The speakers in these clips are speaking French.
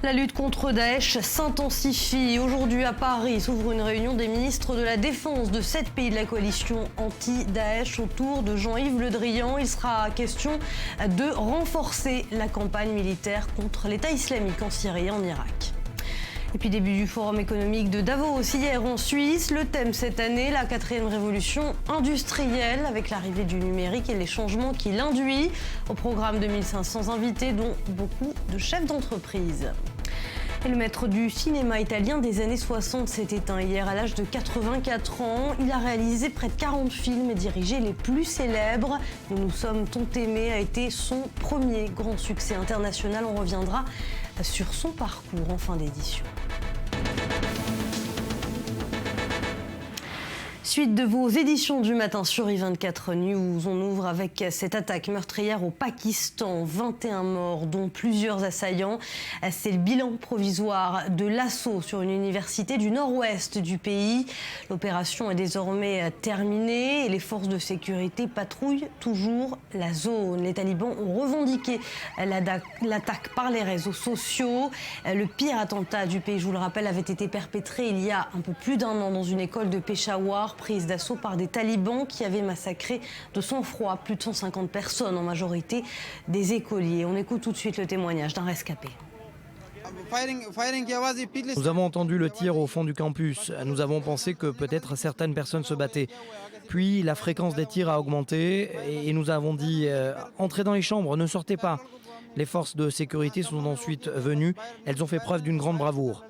La lutte contre Daesh s'intensifie. Aujourd'hui à Paris s'ouvre une réunion des ministres de la Défense de 7 pays de la coalition anti-Daesh autour de Jean-Yves Le Drian. Il sera question de renforcer la campagne militaire contre l'État islamique en Syrie et en Irak. Et puis début du forum économique de Davos hier en Suisse. Le thème cette année, la 4e révolution industrielle avec l'arrivée du numérique et les changements qu'il induit. Au programme 2500 invités dont beaucoup de chefs d'entreprise. Et le maître du cinéma italien des années 60 s'est éteint hier à l'âge de 84 ans. Il a réalisé près de 40 films et dirigé les plus célèbres. Nous nous sommes tant aimés a été son premier grand succès international. On reviendra sur son parcours en fin d'édition. Suite de vos éditions du matin sur i24 News, on ouvre avec cette attaque meurtrière au Pakistan. 21 morts, dont plusieurs assaillants. C'est le bilan provisoire de l'assaut sur une université du nord-ouest du pays. L'opération est désormais terminée et les forces de sécurité patrouillent toujours la zone. Les talibans ont revendiqué l'attaque par les réseaux sociaux. Le pire attentat du pays, je vous le rappelle, avait été perpétré il y a un peu plus d'un an dans une école de Peshawar, prise d'assaut par des talibans qui avaient massacré de sang-froid plus de 150 personnes, en majorité des écoliers. On écoute tout de suite le témoignage d'un rescapé. Nous avons entendu le tir au fond du campus. Nous avons pensé que peut-être certaines personnes se battaient. Puis la fréquence des tirs a augmenté et nous avons dit entrez dans les chambres, ne sortez pas. Les forces de sécurité sont ensuite venues. Elles ont fait preuve d'une grande bravoure.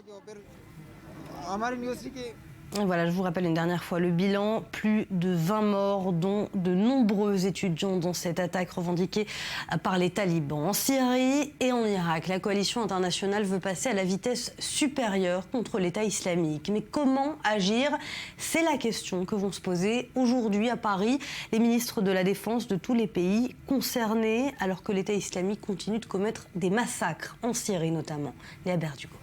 Voilà, je vous rappelle une dernière fois le bilan, plus de 20 morts, dont de nombreux étudiants dans cette attaque revendiquée par les talibans. En Syrie et en Irak, la coalition internationale veut passer à la vitesse supérieure contre l'État islamique. Mais comment agir? C'est la question que vont se poser aujourd'hui à Paris les ministres de la Défense de tous les pays concernés, alors que l'État islamique continue de commettre des massacres, en Syrie notamment. Léa Berdugo.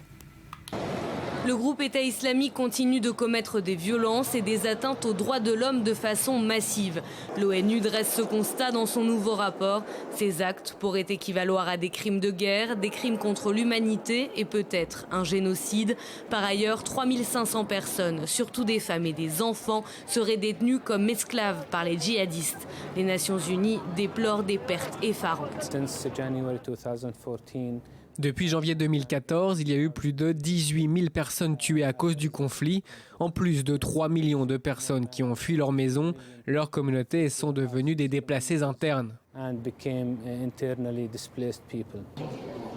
Le groupe État islamique continue de commettre des violences et des atteintes aux droits de l'homme de façon massive. L'ONU dresse ce constat dans son nouveau rapport. Ces actes pourraient équivaloir à des crimes de guerre, des crimes contre l'humanité et peut-être un génocide. Par ailleurs, 3500 personnes, surtout des femmes et des enfants, seraient détenues comme esclaves par les djihadistes. Les Nations Unies déplorent des pertes effarantes. Depuis janvier 2014, il y a eu plus de 18 000 personnes tuées à cause du conflit, en plus de 3 millions de personnes qui ont fui leur maison, leurs communautés sont devenues des déplacés internes.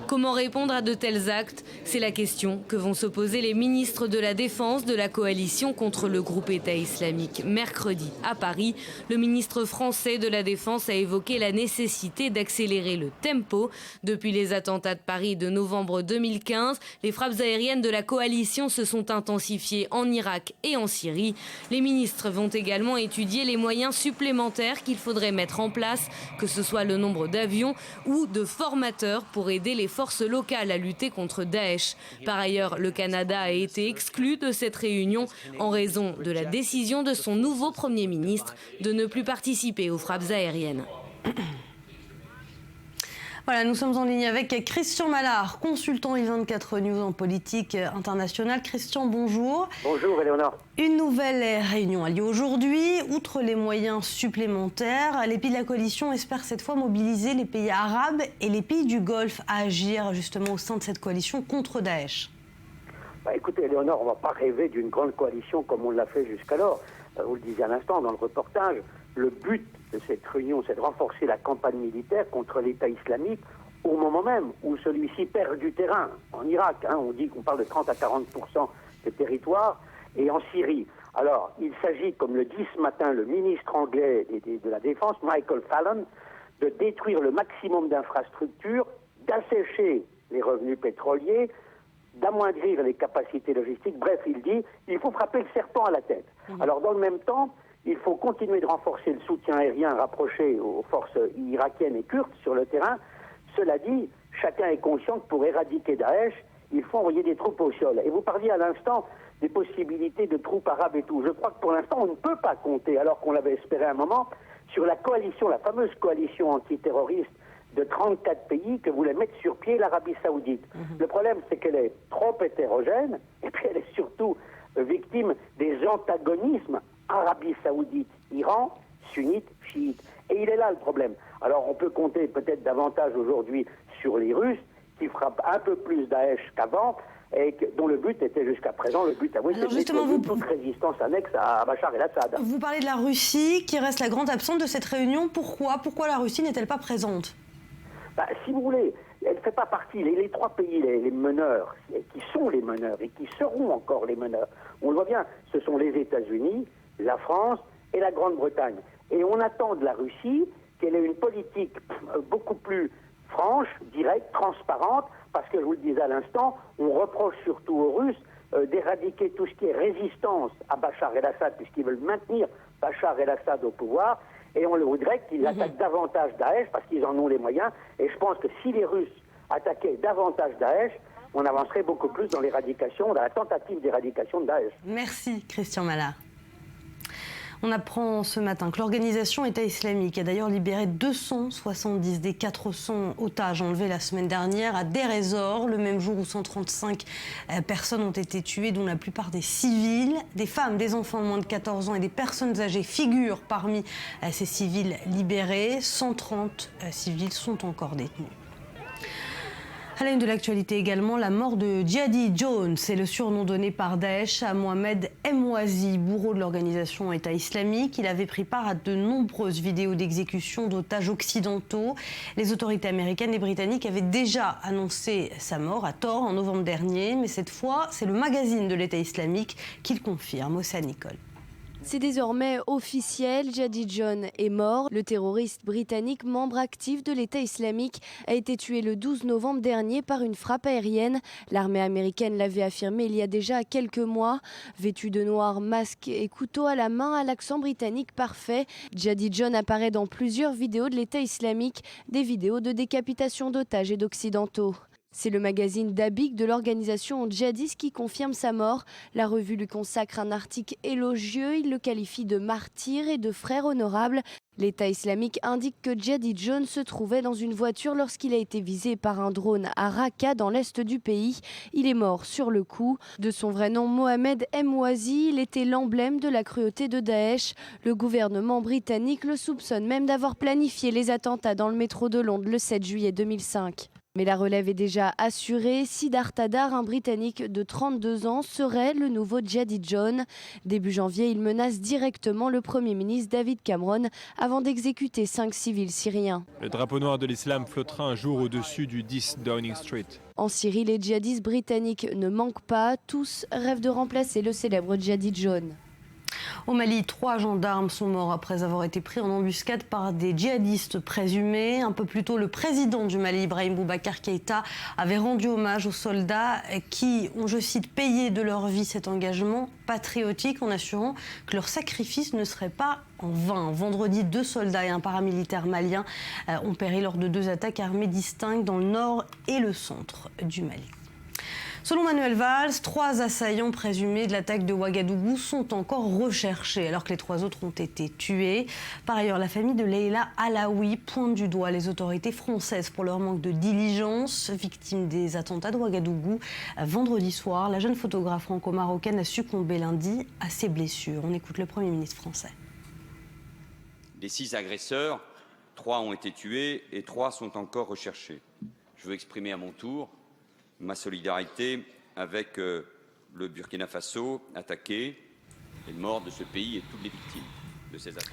Comment répondre à de tels actes? C'est la question que vont se poser les ministres de la Défense de la coalition contre le groupe État islamique. Mercredi, à Paris, le ministre français de la Défense a évoqué la nécessité d'accélérer le tempo. Depuis les attentats de Paris de novembre 2015, les frappes aériennes de la coalition se sont intensifiées en Irak et en Syrie. Les ministres vont également étudier les moyens supplémentaires qu'il faudrait mettre en place, que ce soit le nombre d'avions ou de formateurs pour aider les forces locales à lutter contre Daesh. Par ailleurs, le Canada a été exclu de cette réunion en raison de la décision de son nouveau Premier ministre de ne plus participer aux frappes aériennes. Voilà, nous sommes en ligne avec Christian Mallard, consultant i24 News en politique internationale. Christian, bonjour. Bonjour, Éléonore. Une nouvelle réunion a lieu aujourd'hui. Outre les moyens supplémentaires, les pays de la coalition espèrent cette fois mobiliser les pays arabes et les pays du Golfe à agir justement au sein de cette coalition contre Daesh. Écoutez, Éléonore, on ne va pas rêver d'une grande coalition comme on l'a fait jusqu'alors. Vous le disiez à l'instant dans le reportage, le but de cette réunion, c'est de renforcer la campagne militaire contre l'État islamique au moment même où celui-ci perd du terrain. En Irak, on dit qu'on parle de 30 à 40% de territoire, et en Syrie. Alors, il s'agit, comme le dit ce matin le ministre anglais de la Défense, Michael Fallon, de détruire le maximum d'infrastructures, d'assécher les revenus pétroliers, d'amoindrir les capacités logistiques. Bref, il dit, il faut frapper le serpent à la tête. Alors, dans le même temps, il faut continuer de renforcer le soutien aérien rapproché aux forces irakiennes et kurdes sur le terrain. Cela dit, chacun est conscient que pour éradiquer Daesh, il faut envoyer des troupes au sol. Et vous parliez à l'instant des possibilités de troupes arabes et tout. Je crois que pour l'instant, on ne peut pas compter, alors qu'on l'avait espéré à un moment, sur la coalition, la fameuse coalition antiterroriste de 34 pays que voulait mettre sur pied l'Arabie Saoudite. Le problème, c'est qu'elle est trop hétérogène, et puis elle est surtout victime des antagonismes Arabie Saoudite, Iran, sunnite, chiite. Et il est là le problème. Alors on peut compter peut-être davantage aujourd'hui sur les Russes, qui frappent un peu plus Daesh qu'avant, et dont le but était jusqu'à présent, le but avoué, c'était de toute résistance annexe à Bachar el-Assad. Vous parlez de la Russie, qui reste la grande absente de cette réunion. Pourquoi la Russie n'est-elle pas présente? Si vous voulez, elle ne fait pas partie. Les trois pays, les meneurs, qui sont les meneurs et qui seront encore les meneurs, on le voit bien, ce sont les États-Unis, la France et la Grande-Bretagne. Et on attend de la Russie qu'elle ait une politique beaucoup plus franche, directe, transparente, parce que je vous le disais à l'instant, on reproche surtout aux Russes d'éradiquer tout ce qui est résistance à Bachar el-Assad, puisqu'ils veulent maintenir Bachar el-Assad au pouvoir, et on le voudrait qu'ils attaquent davantage Daesh, parce qu'ils en ont les moyens, et je pense que si les Russes attaquaient davantage Daesh, on avancerait beaucoup plus dans l'éradication, dans la tentative d'éradication de Daesh. Merci Christian Mallard. On apprend ce matin que l'organisation État islamique a d'ailleurs libéré 270 des 400 otages enlevés la semaine dernière à Deir ez-Zor, le même jour où 135 personnes ont été tuées, dont la plupart des civils. Des femmes, des enfants de moins de 14 ans et des personnes âgées figurent parmi ces civils libérés. 130 civils sont encore détenus. À la une de l'actualité également, la mort de Djihadi Jones, c'est le surnom donné par Daesh à Mohamed Emwazi, bourreau de l'organisation État islamique. Il avait pris part à de nombreuses vidéos d'exécution d'otages occidentaux. Les autorités américaines et britanniques avaient déjà annoncé sa mort à tort en novembre dernier, mais cette fois, c'est le magazine de l'État islamique qui le confirme. Océane Nicole. C'est désormais officiel, Djihadi John est mort. Le terroriste britannique, membre actif de l'État islamique, a été tué le 12 novembre dernier par une frappe aérienne. L'armée américaine l'avait affirmé il y a déjà quelques mois. Vêtu de noir, masque et couteau à la main, à l'accent britannique parfait, Djihadi John apparaît dans plusieurs vidéos de l'État islamique, des vidéos de décapitation d'otages et d'occidentaux. C'est le magazine Dabiq de l'organisation djihadiste qui confirme sa mort. La revue lui consacre un article élogieux. Il le qualifie de martyr et de frère honorable. L'État islamique indique que Djihadi John se trouvait dans une voiture lorsqu'il a été visé par un drone à Raqqa, dans l'est du pays. Il est mort sur le coup. De son vrai nom, Mohamed Emwazi, il était l'emblème de la cruauté de Daesh. Le gouvernement britannique le soupçonne même d'avoir planifié les attentats dans le métro de Londres le 7 juillet 2005. Mais la relève est déjà assurée. Siddhartha Tadar, un Britannique de 32 ans, serait le nouveau Djihadi John. Début janvier, il menace directement le Premier ministre David Cameron avant d'exécuter 5 civils syriens. Le drapeau noir de l'islam flottera un jour au-dessus du 10 Downing Street. En Syrie, les djihadistes britanniques ne manquent pas. Tous rêvent de remplacer le célèbre Djihadi John. Au Mali, 3 gendarmes sont morts après avoir été pris en embuscade par des djihadistes présumés. Un peu plus tôt, le président du Mali, Ibrahim Boubacar Keïta, avait rendu hommage aux soldats qui ont, je cite, payé de leur vie cet engagement patriotique en assurant que leur sacrifice ne serait pas en vain. Vendredi, 2 soldats et un paramilitaire malien ont péri lors de 2 attaques armées distinctes dans le nord et le centre du Mali. Selon Manuel Valls, 3 assaillants présumés de l'attaque de Ouagadougou sont encore recherchés alors que les 3 autres ont été tués. Par ailleurs, la famille de Leila Alaoui pointe du doigt les autorités françaises pour leur manque de diligence. Victime des attentats de Ouagadougou, vendredi soir, la jeune photographe franco-marocaine a succombé lundi à ses blessures. On écoute le Premier ministre français. Des 6 agresseurs, 3 ont été tués et 3 sont encore recherchés. Je veux exprimer à mon tour ma solidarité avec le Burkina Faso attaqué, les morts de ce pays et toutes les victimes de ces attentats.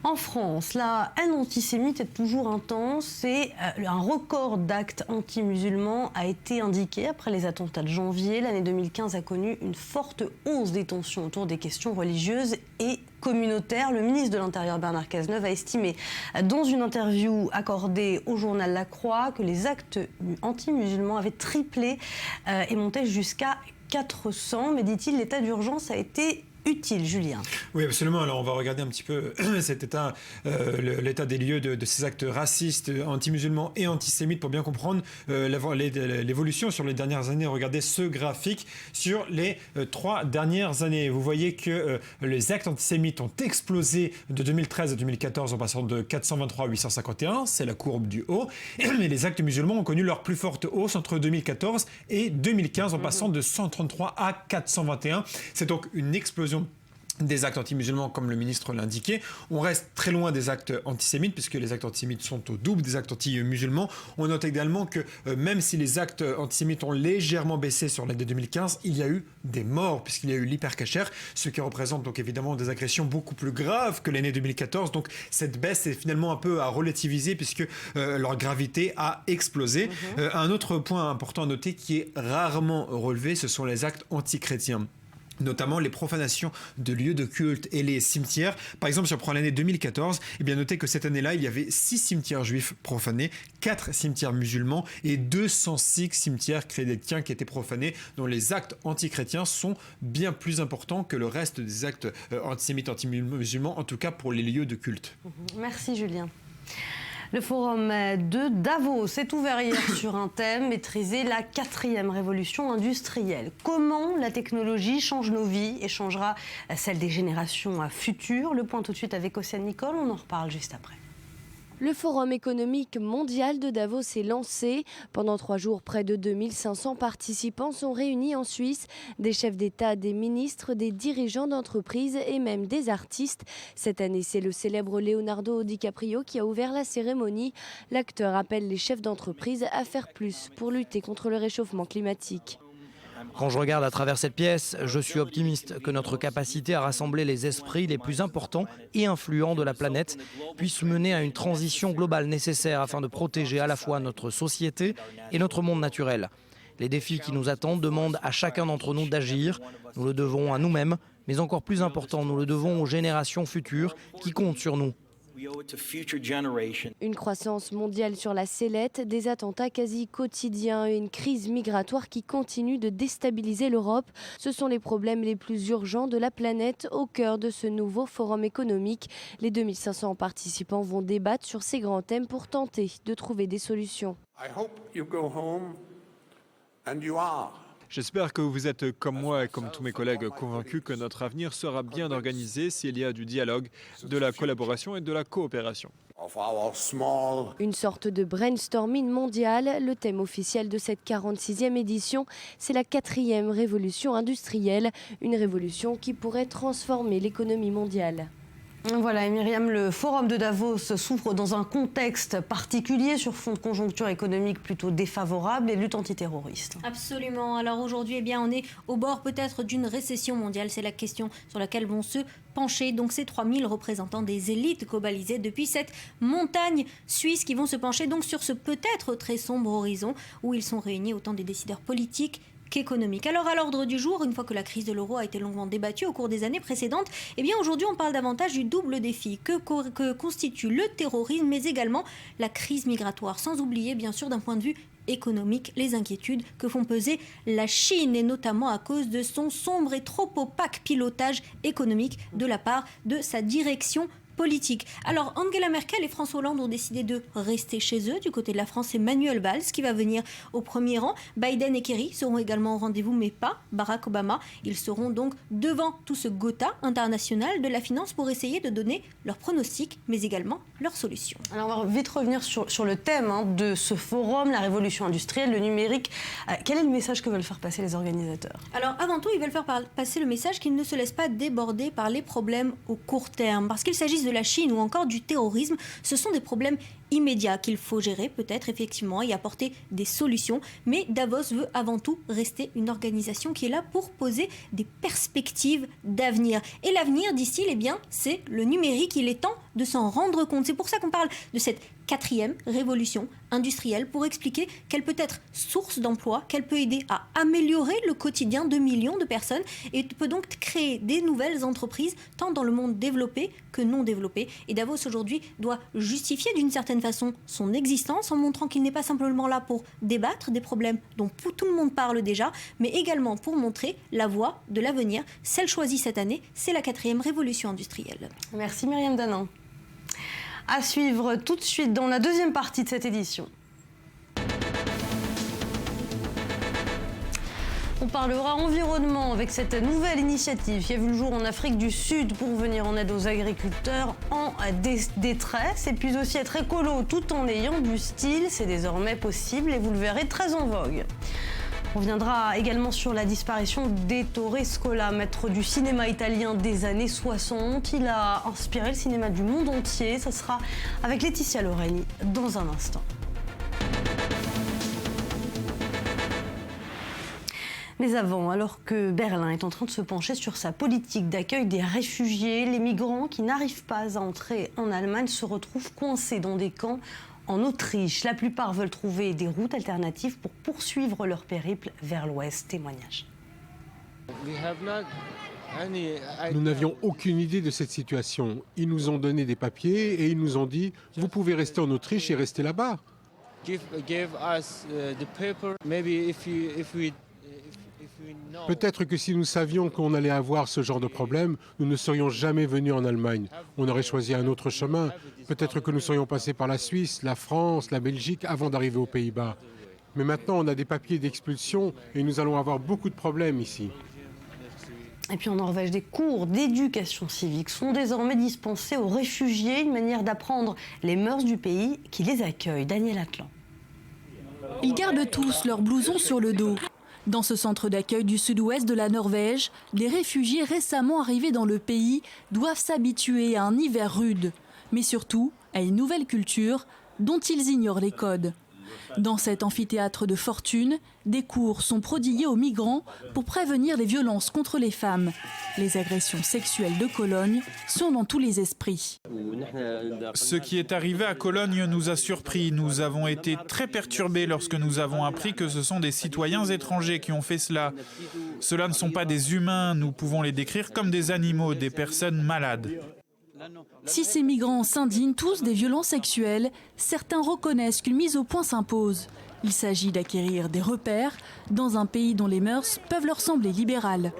En France, la haine antisémite est toujours intense et un record d'actes anti-musulmans a été indiqué après les attentats de janvier. L'année 2015 a connu une forte hausse des tensions autour des questions religieuses et communautaires. Le ministre de l'Intérieur Bernard Cazeneuve a estimé dans une interview accordée au journal La Croix que les actes anti-musulmans avaient triplé et montaient jusqu'à 400. Mais dit-il, l'état d'urgence a été utile, Julien. Oui, absolument. Alors, on va regarder un petit peu l'état des lieux de ces actes racistes, anti-musulmans et antisémites pour bien comprendre l'évolution sur les dernières années. Regardez ce graphique sur les 3 dernières années. Vous voyez que les actes antisémites ont explosé de 2013 à 2014 en passant de 423 à 851. C'est la courbe du haut. Mais les actes musulmans ont connu leur plus forte hausse entre 2014 et 2015 en passant de 133 à 421. C'est donc une explosion des actes anti-musulmans, comme le ministre l'indiquait. On reste très loin des actes antisémites, puisque les actes antisémites sont au double des actes anti-musulmans. On note également que même si les actes antisémites ont légèrement baissé sur l'année 2015, il y a eu des morts, puisqu'il y a eu l'hypercacher, ce qui représente donc évidemment des agressions beaucoup plus graves que l'année 2014. Donc cette baisse est finalement un peu à relativiser, puisque leur gravité a explosé. Un autre point important à noter qui est rarement relevé, ce sont les actes antichrétiens, notamment les profanations de lieux de culte et les cimetières. Par exemple, si on prend l'année 2014, notez que cette année-là, il y avait 6 cimetières juifs profanés, 4 cimetières musulmans et 206 cimetières chrétiens qui étaient profanés, dont les actes antichrétiens sont bien plus importants que le reste des actes antisémites, anti-musulmans, en tout cas pour les lieux de culte. Merci Julien. Le forum de Davos s'est ouvert hier sur un thème, maîtriser la 4e révolution industrielle. Comment la technologie change nos vies et changera celle des générations futures. Le point tout de suite avec Océane Nicole, on en reparle juste après. Le Forum économique mondial de Davos est lancé. Pendant 3 jours, près de 2500 participants sont réunis en Suisse. Des chefs d'État, des ministres, des dirigeants d'entreprises et même des artistes. Cette année, c'est le célèbre Leonardo DiCaprio qui a ouvert la cérémonie. L'acteur appelle les chefs d'entreprise à faire plus pour lutter contre le réchauffement climatique. Quand je regarde à travers cette pièce, je suis optimiste que notre capacité à rassembler les esprits les plus importants et influents de la planète puisse mener à une transition globale nécessaire afin de protéger à la fois notre société et notre monde naturel. Les défis qui nous attendent demandent à chacun d'entre nous d'agir. Nous le devons à nous-mêmes, mais encore plus important, nous le devons aux générations futures qui comptent sur nous. Une croissance mondiale sur la sellette, des attentats quasi quotidiens et une crise migratoire qui continue de déstabiliser l'Europe. Ce sont les problèmes les plus urgents de la planète au cœur de ce nouveau forum économique. Les 2500 participants vont débattre sur ces grands thèmes pour tenter de trouver des solutions. J'espère que vous êtes comme moi et comme tous mes collègues convaincus que notre avenir sera bien organisé s'il y a du dialogue, de la collaboration et de la coopération. Une sorte de brainstorming mondial. Le thème officiel de cette 46e édition, c'est la 4e révolution industrielle. Une révolution qui pourrait transformer l'économie mondiale. Voilà, et Myriam, le forum de Davos s'ouvre dans un contexte particulier sur fond de conjoncture économique plutôt défavorable et lutte antiterroriste. Absolument. Alors aujourd'hui, on est au bord peut-être d'une récession mondiale. C'est la question sur laquelle vont se pencher donc ces 3000 représentants des élites globalisées depuis cette montagne suisse qui vont se pencher donc sur ce peut-être très sombre horizon où ils sont réunis autant des décideurs politiques qu'économique. Alors à l'ordre du jour, une fois que la crise de l'euro a été longuement débattue au cours des années précédentes, aujourd'hui on parle davantage du double défi que constitue le terrorisme mais également la crise migratoire, sans oublier bien sûr d'un point de vue économique les inquiétudes que font peser la Chine et notamment à cause de son sombre et trop opaque pilotage économique de la part de sa direction politique. Alors Angela Merkel et François Hollande ont décidé de rester chez eux. Du côté de la France, c'est Manuel Valls qui va venir au premier rang. Biden et Kerry seront également au rendez-vous, mais pas Barack Obama. Ils seront donc devant tout ce Gotha international de la finance pour essayer de donner leurs pronostics, mais également leurs solutions. Alors on va vite revenir sur le thème de ce forum, la révolution industrielle, le numérique. Quel est le message que veulent faire passer les organisateurs ? Alors avant tout, ils veulent faire passer le message qu'ils ne se laissent pas déborder par les problèmes au court terme, parce qu'il s'agisse de la Chine ou encore du terrorisme, ce sont des problèmes immédiats qu'il faut gérer peut-être effectivement et apporter des solutions. Mais Davos veut avant tout rester une organisation qui est là pour poser des perspectives d'avenir. Et l'avenir, disent-ils, c'est le numérique. Il est temps de s'en rendre compte. C'est pour ça qu'on parle de cette 4e révolution industrielle pour expliquer qu'elle peut être source d'emploi, qu'elle peut aider à améliorer le quotidien de millions de personnes et peut donc créer des nouvelles entreprises tant dans le monde développé que non développé. Et Davos aujourd'hui doit justifier d'une certaine certaine façon son existence en montrant qu'il n'est pas simplement là pour débattre des problèmes dont tout le monde parle déjà, mais également pour montrer la voie de l'avenir. Celle choisie cette année, c'est la 4e révolution industrielle. Merci Myriam Danin. À suivre tout de suite dans la deuxième partie de cette édition. On parlera environnement avec cette nouvelle initiative qui a vu le jour en Afrique du Sud pour venir en aide aux agriculteurs en détresse. Et puis aussi être écolo tout en ayant du style, c'est désormais possible et vous le verrez très en vogue. On reviendra également sur la disparition d'Ettore Scola, maître du cinéma italien des années 60. Il a inspiré le cinéma du monde entier. Ça sera avec Laetitia Loreni dans un instant. Mais avant, alors que Berlin est en train de se pencher sur sa politique d'accueil des réfugiés, les migrants qui n'arrivent pas à entrer en Allemagne se retrouvent coincés dans des camps en Autriche. La plupart veulent trouver des routes alternatives pour poursuivre leur périple vers l'ouest. Témoignage. Nous n'avions aucune idée de cette situation. Ils nous ont donné des papiers et ils nous ont dit « Vous pouvez rester en Autriche et rester là-bas ». Peut-être que si nous savions qu'on allait avoir ce genre de problème, nous ne serions jamais venus en Allemagne. On aurait choisi un autre chemin. Peut-être que nous serions passés par la Suisse, la France, la Belgique avant d'arriver aux Pays-Bas. Mais maintenant, on a des papiers d'expulsion et nous allons avoir beaucoup de problèmes ici. Et puis en Norvège, des cours d'éducation civique sont désormais dispensés aux réfugiés, une manière d'apprendre les mœurs du pays qui les accueille. Daniel Atlan. Ils gardent tous leur blouson sur le dos. Dans ce centre d'accueil du sud-ouest de la Norvège, les réfugiés récemment arrivés dans le pays doivent s'habituer à un hiver rude, mais surtout à une nouvelle culture dont ils ignorent les codes. Dans cet amphithéâtre de fortune, des cours sont prodigués aux migrants pour prévenir les violences contre les femmes. Les agressions sexuelles de Cologne sont dans tous les esprits. Ce qui est arrivé à Cologne nous a surpris. Nous avons été très perturbés lorsque nous avons appris que ce sont des citoyens étrangers qui ont fait cela. Cela ne sont pas des humains, nous pouvons les décrire comme des animaux, des personnes malades. Si ces migrants s'indignent tous des violences sexuelles, certains reconnaissent qu'une mise au point s'impose. Il s'agit d'acquérir des repères dans un pays dont les mœurs peuvent leur sembler libérales.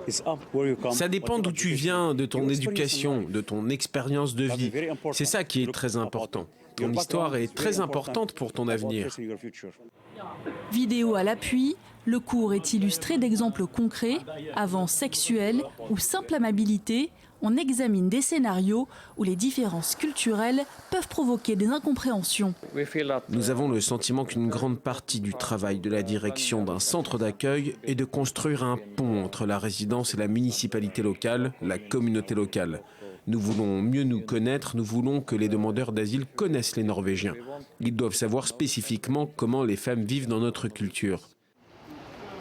Ça dépend d'où tu viens, de ton éducation, de ton expérience de vie. C'est ça qui est très important. Ton histoire est très importante pour ton avenir. Vidéo à l'appui, le cours est illustré d'exemples concrets, avances sexuelles ou simple amabilité. On examine des scénarios où les différences culturelles peuvent provoquer des incompréhensions. Nous avons le sentiment qu'une grande partie du travail de la direction d'un centre d'accueil est de construire un pont entre la résidence et la municipalité locale, la communauté locale. Nous voulons mieux nous connaître, nous voulons que les demandeurs d'asile connaissent les Norvégiens. Ils doivent savoir spécifiquement comment les femmes vivent dans notre culture.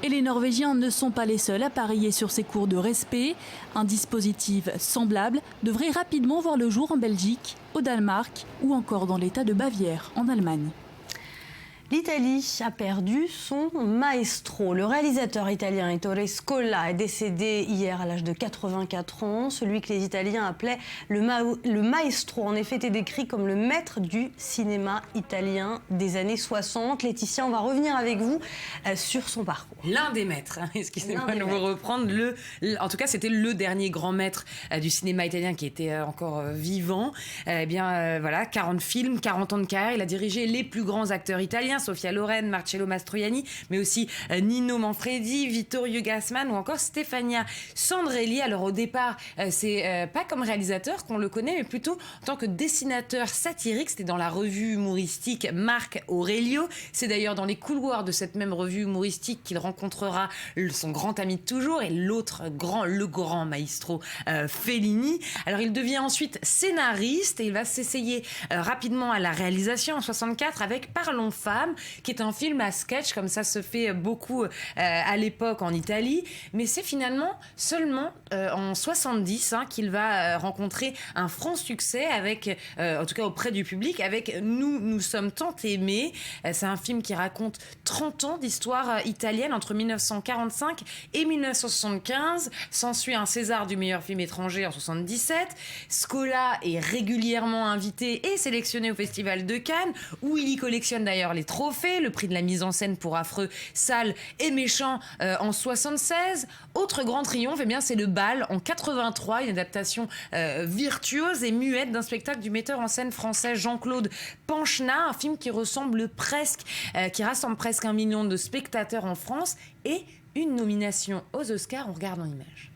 Et les Norvégiens ne sont pas les seuls à parier sur ces cours de respect. Un dispositif semblable devrait rapidement voir le jour en Belgique, au Danemark ou encore dans l'État de Bavière, en Allemagne. L'Italie a perdu son maestro. Le réalisateur italien Ettore Scola est décédé hier à l'âge de 84 ans. Celui que les Italiens appelaient le maestro, en effet, était décrit comme le maître du cinéma italien des années 60. Laetitia, on va revenir avec vous sur son parcours. L'un des maîtres, excusez-moi de vous reprendre. En tout cas, c'était le dernier grand maître du cinéma italien qui était encore vivant. Voilà, 40 films, 40 ans de carrière. Il a dirigé les plus grands acteurs italiens, Sofia Loren, Marcello Mastroianni, mais aussi Nino Manfredi, Vittorio Gassman ou encore Stefania Sandrelli. Alors au départ, c'est pas comme réalisateur qu'on le connaît, mais plutôt en tant que dessinateur satirique. C'était dans la revue humoristique Marc Aurelio. C'est d'ailleurs dans les couloirs de cette même revue humoristique qu'il rencontrera son grand ami de toujours et l'autre le grand maestro Fellini. Alors il devient ensuite scénariste et il va s'essayer rapidement à la réalisation en 64 avec Parlons femmes. drame, qui est un film à sketch, comme ça se fait beaucoup à l'époque en Italie. Mais c'est finalement seulement en 70 qu'il va rencontrer un franc succès, avec, en tout cas auprès du public, avec Nous sommes tant aimés. C'est un film qui raconte 30 ans d'histoire italienne entre 1945 et 1975. S'ensuit un César du meilleur film étranger en 77. Scola est régulièrement invité et sélectionné au Festival de Cannes, où il y collectionne d'ailleurs les trophées, le prix de la mise en scène pour Affreux, sale et méchant en 76. Autre grand triomphe, eh bien, c'est Le Bal en 83, une adaptation virtuose et muette d'un spectacle du metteur en scène français Jean-Claude Panchenat, un film qui rassemble presque 1 million de spectateurs en France et une nomination aux Oscars. On regarde en images.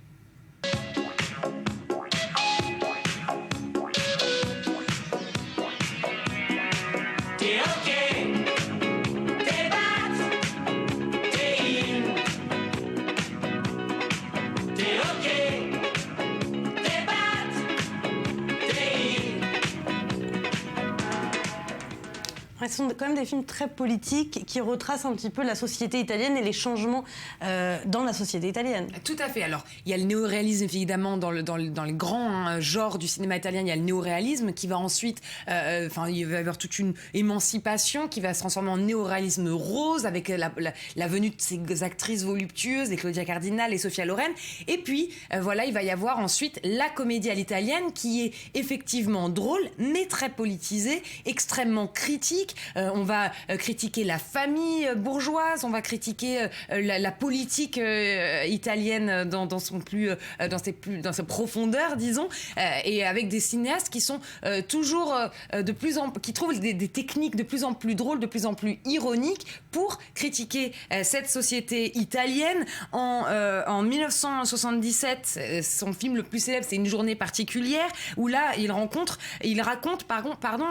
Ce sont quand même des films très politiques qui retracent un petit peu la société italienne et les changements dans la société italienne. Tout à fait. Alors, il y a le néoréalisme, évidemment, dans les grands genres du cinéma italien. Il y a le néoréalisme qui va ensuite... il va y avoir toute une émancipation qui va se transformer en néoréalisme rose, avec la venue de ces actrices voluptueuses, les Claudia Cardinal et Sofia Loren. Et puis, il va y avoir ensuite la comédie à l'italienne, qui est effectivement drôle, mais très politisée, extrêmement critique. On va critiquer la famille bourgeoise, on va critiquer la politique italienne dans ses profondeurs, disons, et avec des cinéastes qui sont toujours qui trouvent des techniques de plus en plus drôles, de plus en plus ironiques pour critiquer cette société italienne. En 1977, son film le plus célèbre, c'est Une journée particulière, où là il raconte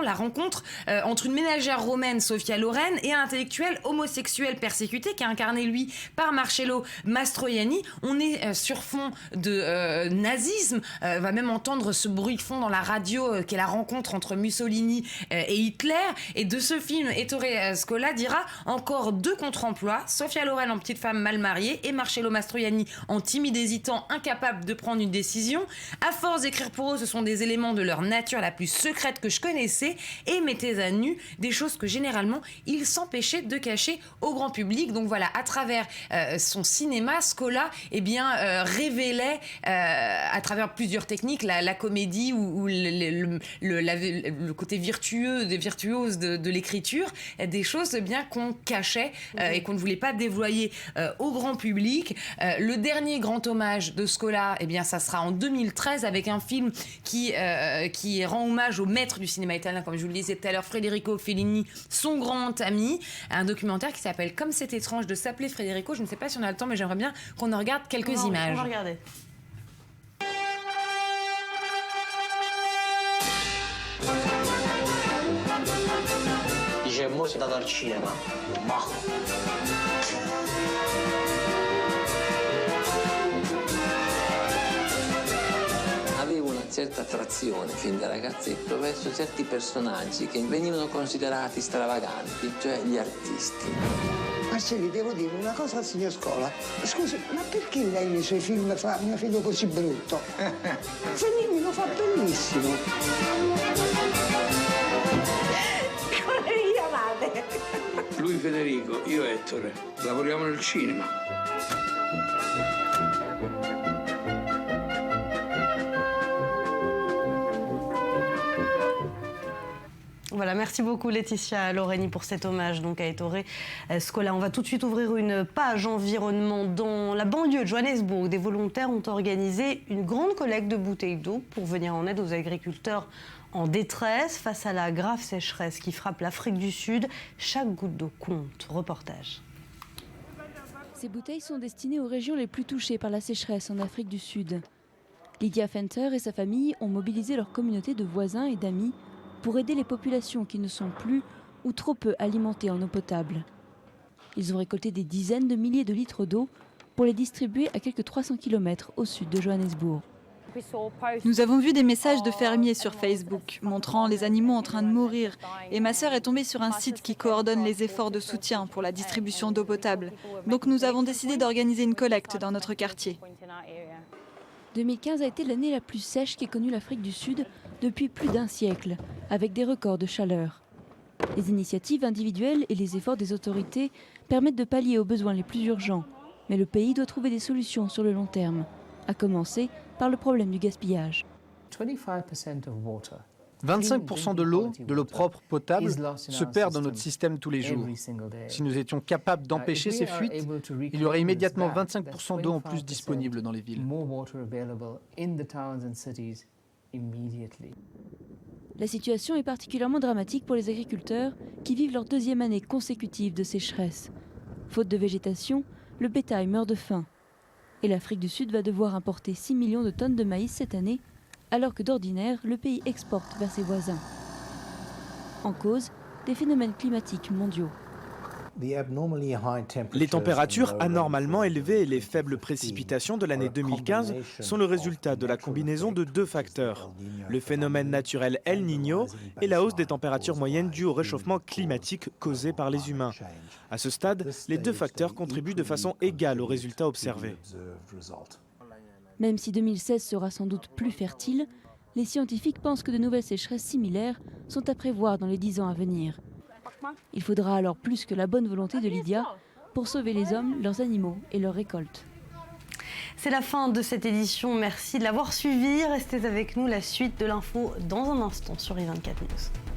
la rencontre entre une ménagère romaine, Sofia Loren, et un intellectuel homosexuel persécuté qui est incarné, lui, par Marcello Mastroianni. On est sur fond de nazisme. On va même entendre ce bruit de fond dans la radio qui est la rencontre entre Mussolini et Hitler. Et de ce film, Ettore Scola dira encore 2 contre-emplois. Sofia Loren en petite femme mal mariée et Marcello Mastroianni en timide hésitant, incapable de prendre une décision. À force d'écrire pour eux, ce sont des éléments de leur nature la plus secrète que je connaissais et mettaient à nu des choses que généralement ils s'empêchaient de cacher au grand public. Donc voilà, à travers son cinéma, Scola révélait à travers plusieurs techniques la comédie ou le côté virtuose de l'écriture, des choses bien qu'on cachait et qu'on ne voulait pas dévoiler au grand public. Le dernier grand hommage de Scola, ça sera en 2013 avec un film qui rend hommage au maître du cinéma italien, comme je vous le disais tout à l'heure, Federico Fellini, son grand ami, un documentaire qui s'appelle Comme c'est étrange de s'appeler Federico. Je ne sais pas si on a le temps, mais j'aimerais bien qu'on en regarde quelques images. On va regarder. Dice, mo sei andato al cinema. Ma... Avevo una certa attrazione fin da ragazzetto verso certi personaggi che venivano considerati stravaganti, cioè gli artisti. Marcelli, devo dire una cosa al signor Scola. Scusi, ma perché lei nei suoi film fa mio figlio così brutto? Fellini lo fa bellissimo. Come vi chiamate? Lui Federico, io Ettore. Lavoriamo nel cinema. Voilà, merci beaucoup Laetitia Loreni pour cet hommage donc à Ettore Scola. On va tout de suite ouvrir une page environnement. Dans la banlieue de Johannesburg, des volontaires ont organisé une grande collecte de bouteilles d'eau pour venir en aide aux agriculteurs en détresse face à la grave sécheresse qui frappe l'Afrique du Sud. Chaque goutte d'eau compte. Reportage. Ces bouteilles sont destinées aux régions les plus touchées par la sécheresse en Afrique du Sud. Lydia Fenter et sa famille ont mobilisé leur communauté de voisins et d'amis pour aider les populations qui ne sont plus ou trop peu alimentées en eau potable. Ils ont récolté des dizaines de milliers de litres d'eau pour les distribuer à quelques 300 km au sud de Johannesburg. Nous avons vu des messages de fermiers sur Facebook montrant les animaux en train de mourir. Et ma sœur est tombée sur un site qui coordonne les efforts de soutien pour la distribution d'eau potable. Donc nous avons décidé d'organiser une collecte dans notre quartier. 2015 a été l'année la plus sèche qu'ait connue l'Afrique du Sud depuis plus d'un siècle, avec des records de chaleur. Les initiatives individuelles et les efforts des autorités permettent de pallier aux besoins les plus urgents. Mais le pays doit trouver des solutions sur le long terme, à commencer par le problème du gaspillage. 25% de l'eau propre potable, se perd dans notre système tous les jours. Si nous étions capables d'empêcher ces fuites, il y aurait immédiatement 25% d'eau en plus disponible dans les villes. La situation est particulièrement dramatique pour les agriculteurs qui vivent leur deuxième année consécutive de sécheresse. Faute de végétation, le bétail meurt de faim. Et l'Afrique du Sud va devoir importer 6 millions de tonnes de maïs cette année, alors que d'ordinaire, le pays exporte vers ses voisins. En cause, des phénomènes climatiques mondiaux. Les températures anormalement élevées et les faibles précipitations de l'année 2015 sont le résultat de la combinaison de deux facteurs, le phénomène naturel El Niño et la hausse des températures moyennes dues au réchauffement climatique causé par les humains. À ce stade, les deux facteurs contribuent de façon égale aux résultats observés. Même si 2016 sera sans doute plus fertile, les scientifiques pensent que de nouvelles sécheresses similaires sont à prévoir dans les 10 ans à venir. Il faudra alors plus que la bonne volonté de Lydia pour sauver les hommes, leurs animaux et leurs récoltes. C'est la fin de cette édition. Merci de l'avoir suivi. Restez avec nous. La suite de l'info dans un instant sur i24 News.